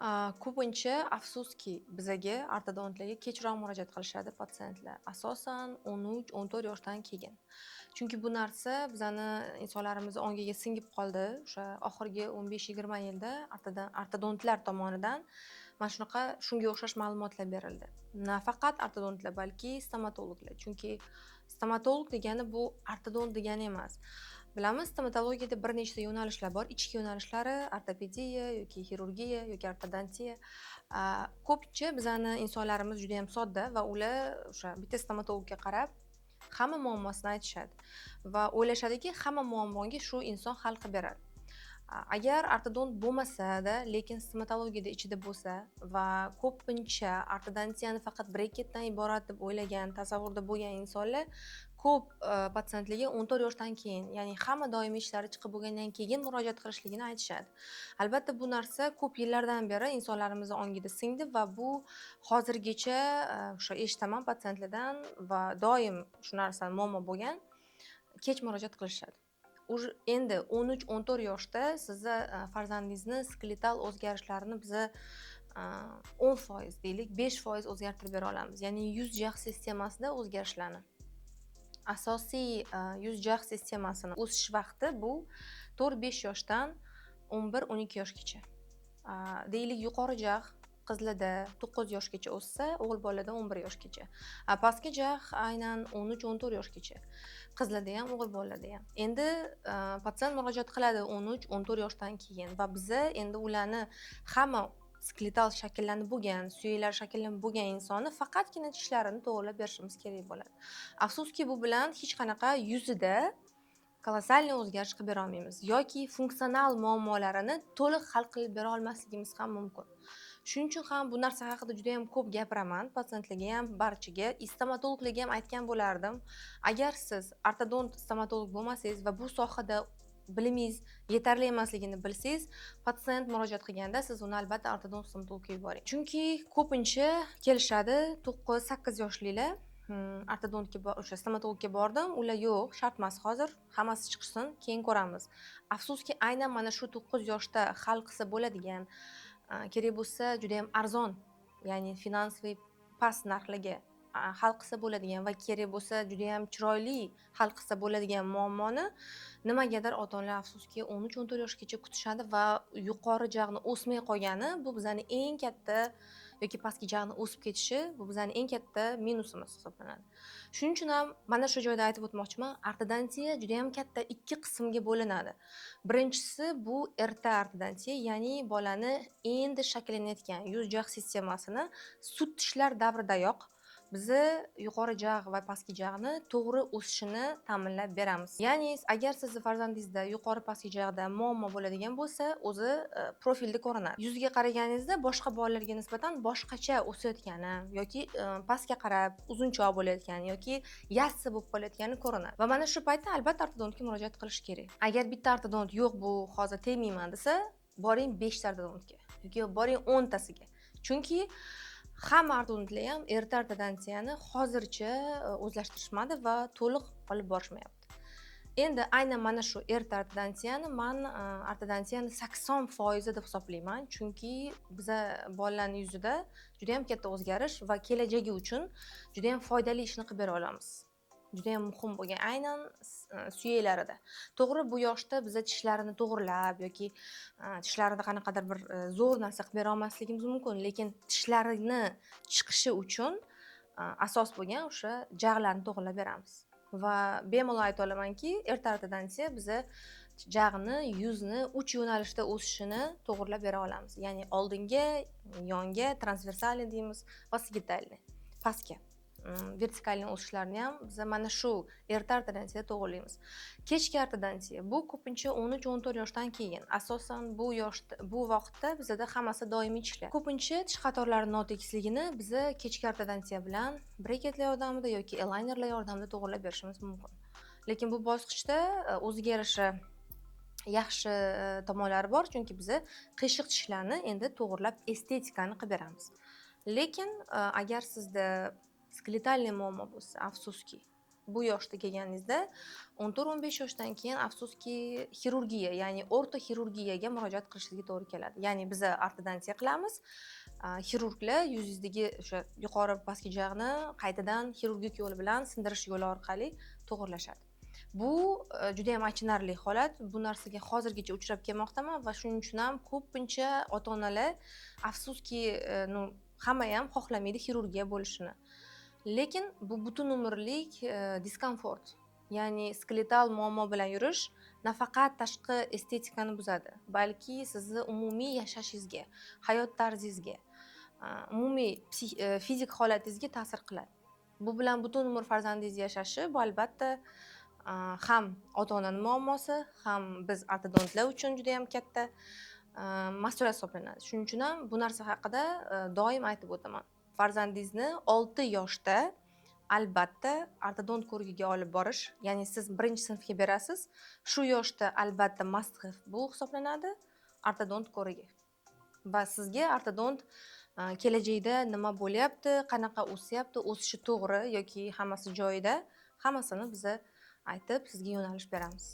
Ko'pincha afsuski bizaga ortodontlarga kechroq murojaat qilishadi patsientlar. Asosan 13-14 yoshdan keyin. Chunki bu narsa bizani insonlarimiz ongiga singib qoldi. O'sha oxirgi 15-20 yilda ortodontlar tomonidan mana shunaqa shunga o'xshash ma'lumotlar berildi. Nafaqat ortodontlar, balki stomatologlar. Chunki stomatolog degani bu ortodont degani emas. Bilamiz, stomatologiyada bir nechta yo'nalishlar bor. Ichki yo'nalishlari ortopediya yoki xirurgiya yoki ortodontiya. Ko'pincha bizani insonlarimiz juda ham sodda va ular o'sha bitta stomatologga qarab hamma muammosini aytishadi va o'ylashadiki, hamma muammoga shu inson hal qilib beradi. Agar ortodont bo'lmasa-da, lekin stomatologiyada ichida bo'lsa va ko'pincha ortodontiyani faqat breketdan iborat deb o'ylagan, tasavvurda bo'lgan insonlar ko'p patsientlarga 14 yoshdan keyin, ya'ni hamma doimiy ishlari chiqib bo'lgandan keyin murojaat qilishligini aytishadi. Albatta, bu narsa ko'p yillardan beri insonlarimiz ongida singdi va bu hozirgacha o'sha eshitaman patsientlardan va doim shu narsa muammo bo'lgan, kech murojaat qilishadi. Endi 13-14 yoshda sizni farzandingizni skeletal o'zgarishlarini biza 10% deylik, 5% o'zgartirib bera olamiz. Ya'ni yuz jag' sistemasida o'zgarishlarni. Asosiy yuz jag' sistemasini o'sish vaqti bu 4-5 yoshdan 11-12 yoshgacha. Deylik, yuqori jag' qizlarda 9 yoshgacha o'ssa, o'g'il bolada 11 yoshgacha. Pastki jag' aynan 13-14 yoshgacha. Qizlarda ham, o'g'il bolalarda ham. Endi patsient murojaat qiladi 13-14 yoshdan keyin va biza endi ularni hamma skeletal shakllanib bo'lgan, suyaklari shakllanib bo'lgan insonni faqatgina tishlarini to'g'rilab berishimiz kerak bo'ladi. Afsuski, bu bilan hech qanaqa yuzida kolossalniy o'zgarish qilib bera olmaymiz yoki funksional muammolarini to'liq hal qilib bera olmasligimiz ham mumkin. Shuning uchun ham bu narsa haqida juda ham ko'p gapiraman, patsientlarga ham, barchaga, stomatologlarga ham aytgan bo'lardim. Agar siz ortodont stomatolog bo'lmasangiz va bu sohada bilimingiz yetarli emasligini bilsangiz, patsient murojaat qilganda siz uni albatta ortodont stomatologga yuboring. Chunki ko'pincha kelishadi 9-8 yoshlilar, ortodontga o'sha stomatologga bordim, ular yo'q, shart emas hozir, hammasi chiqsin, keyin ko'ramiz. Afsuski, aynan mana shu 9 yoshda hal qilsa bo'ladigan, kerak bo'lsa juda ham arzon, ya'ni finansiy past narxlarga hal qilsa bo'ladigan va kerak bo'lsa juda ham chiroyli hal qilsa bo'ladigan muammoni nimagadir ota-onalar afsuski 13-14 yoshgacha kutishadi va yuqori jag'ni o'smay qolgani bu bizani eng katta yoki pastki jag'ni o'sib ketishi bu bizani eng katta minusimiz hisoblanadi. Shuning uchun ham mana shu joyda aytib o'tmoqchiman, ortodontiya juda ham katta ikki qismga bo'linadi. Birinchisi bu erta ortodontiya, ya'ni bolani endi shakllanayotgan yuz jag' sistemasini sut tishlar davridayoq biza yuqori jag' va pastki jag'ni to'g'ri o'sishini ta'minlab beramiz. Ya'ni agar sizni farzandingizda yuqori pastki jag'da muammo bo'ladigan bo'lsa, o'zi profilda ko'rinadi. Yuzga qaraganingizda boshqa bolalarga nisbatan boshqacha o'sayotgani yoki pastga qarab uzunchoq bo'layotgani yoki yassi bo'lib qolayotgani ko'rinadi. Va mana shu paytda albatta ortodontga murojaat qilish kerak. Agar bitta ortodont yo'q, bu hozir tegmayman desa, boring 5 ta ortodontga yoki boring 10 tasiga. Chunki hamma ortodontlar ham erta ortodontiyani hozircha o'zlashtirishmadi va to'liq olib borishmayapti. Endi aynan mana shu erta ortodontiyani men ortodontiyani 80% deb hisoblayman, chunki biza bolalarning yuzida juda ham katta o'zgarish va kelajagi uchun juda ham foydali ishni qilib bera olamiz. Juda ham muhim bo'lgan aynan suyaklarida. To'g'ri, bu yoshda biza tishlarini to'g'rilab yoki tishlarini qanaqadir bir zo'r narsa qilib bera olmasligimiz mumkin, lekin tishlarini chiqishi uchun asos bo'lgan o'sha jag'larni to'g'rilab beramiz. Va bemalol ayta olamanki, erta ortodontiya biza jag'ni, yuzni 3 yo'nalishda o'sishini to'g'rilab bera olamiz. Ya'ni oldinga, yonga, transversalniy deymiz va sagitalniy, pastga. Vertikalniy o'sishlarni ham biz mana shu erta ortodontiyada to'g'rilaymiz. Kechki ortodontiya bu ko'pincha 13-14 yoshdan keyin. Asosan bu yoshda, bu vaqtda bizda hammasi doimiy tishlar. Ko'pincha tish qatorlari notekisligini biz kechki ortodontiya bilan breketlar yordamida yoki alignerlar yordamida to'g'rilab berishimiz mumkin. Lekin bu bosqichda o'ziga yarasha yaxshi tomonlari bor, chunki biz qiyshiq tishlarni endi to'g'rilab estetikani qilib beramiz. Lekin agar sizda skeletalniy muammo bo'lsa, afsuski, Bu yoshda kelganingizda 14-15 yoshdan keyin afsuski xirurgiya, ya'ni o'rta xirurgiyaga murojaat qilishingizga to'g'ri keladi. Ya'ni biza ortodontiya qilamiz. Xirurglar yuzingizdagi o'sha yuqori pastki jag'ni qaytadan xirurgik yo'l bilan sindirish yo'li orqali to'g'irlashadi. Bu juda ham achinarli holat. Bu narsaga hozirgacha uchrab kelmoqdaman va shuning uchun ham ko'pincha ota-onalar afsuski hamma ham xohlamaydi xirurgiya bo'lishini. Lekin bu butun umrlik diskomfort. Ya'ni skeletal muammo bilan yurish nafaqat tashqi estetikani buzadi, balki sizni umumiy yashashingizga, hayot tarzingizga, umumiy fizik holatingizga ta'sir qiladi. Bu bilan butun umr farzandingiz yashashi bu albatta ham ota-onani muammosi, ham biz ortodontlar uchun juda ham katta mas'uliyat hisoblanadi. Shuning uchun ham bu narsa haqida doim aytib o'taman. Farzandingizni 6 yoshda albatta ortodont ko'rigiga olib borish, ya'ni siz 1-sinfga berasiz, shu yoshda albatta must have bu hisoblanadi ortodont ko'rigi. Va sizga ortodont kelajakda nima bo'lyapti, qanaqa o'syapti, o'sishi to'g'ri yoki hammasi joyida, hammasini biz aytib sizga yo'nalish beramiz.